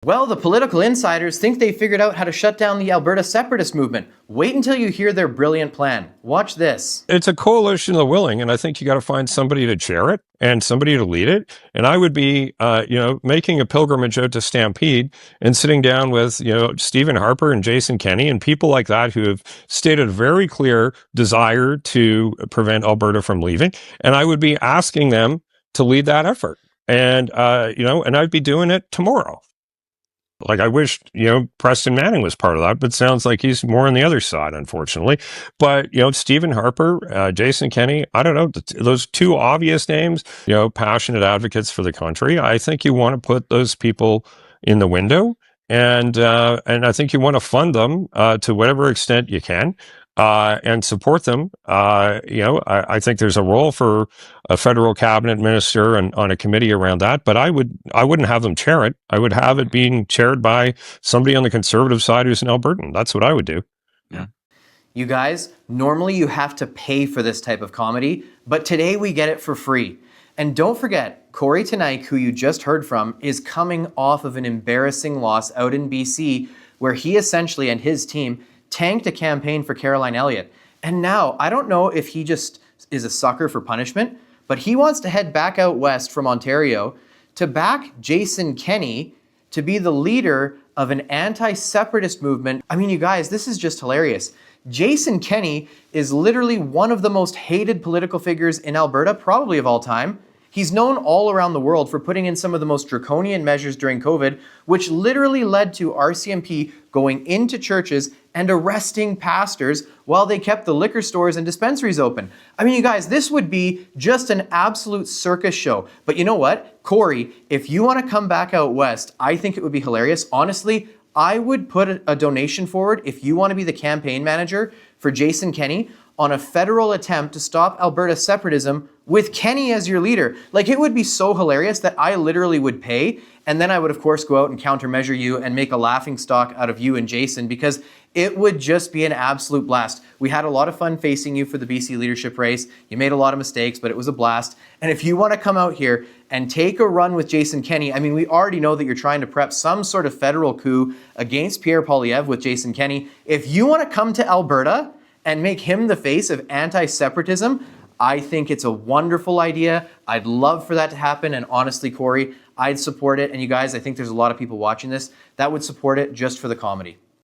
Well, the political insiders think they figured out how to shut down the Alberta Separatist movement. Wait until you hear their brilliant plan. Watch this. It's a coalition of the willing, and I think you got to find somebody to chair it and somebody to lead it. And I would be, making a pilgrimage out to Stampede and sitting down with, Stephen Harper and Jason Kenney and people like that who have stated a very clear desire to prevent Alberta from leaving. And I would be asking them to lead that effort. And, and I'd be doing it tomorrow. Like, I wish, Preston Manning was part of that, but sounds like he's more on the other side, unfortunately. But, Stephen Harper, Jason Kenney, I don't know, those two obvious names, passionate advocates for the country. I think you want to put those people in the window, and I think you want to fund them to whatever extent you can. And support them. I think there's a role for a federal cabinet minister and on a committee around that, but I wouldn't have them chair it. I would have it being chaired by somebody on the conservative side who's an Albertan. That's what I would do. Yeah. You guys, normally you have to pay for this type of comedy, but today we get it for free. And don't forget, Corey Tanaik, who you just heard from, is coming off of an embarrassing loss out in BC, where he essentially and his team tanked a campaign for Caroline Elliott. And now, I don't know if he just is a sucker for punishment, but he wants to head back out west from Ontario to back Jason Kenney to be the leader of an anti-separatist movement. I mean, you guys, this is just hilarious. Jason Kenney is literally one of the most hated political figures in Alberta, probably of all time. He's known all around the world for putting in some of the most draconian measures during COVID, which literally led to RCMP going into churches and arresting pastors while they kept the liquor stores and dispensaries open. I mean, you guys, this would be just an absolute circus show. But you know what? Corey, if you want to come back out west, I think it would be hilarious. Honestly, I would put a donation forward if you want to be the campaign manager for Jason Kenney on a federal attempt to stop Alberta separatism with Kenney as your leader. Like, it would be so hilarious that I literally would pay, and then I would of course go out and countermeasure you and make a laughing stock out of you and Jason, because it would just be an absolute blast. We had a lot of fun facing you for the BC leadership race. You made a lot of mistakes, but it was a blast. And if you want to come out here and take a run with Jason Kenney, I mean, we already know that you're trying to prep some sort of federal coup against Pierre Poilievre with Jason Kenney. If you want to come to Alberta and make him the face of anti-separatism, I think it's a wonderful idea. I'd love for that to happen. And honestly, Corey, I'd support it. And you guys, I think there's a lot of people watching this that would support it just for the comedy.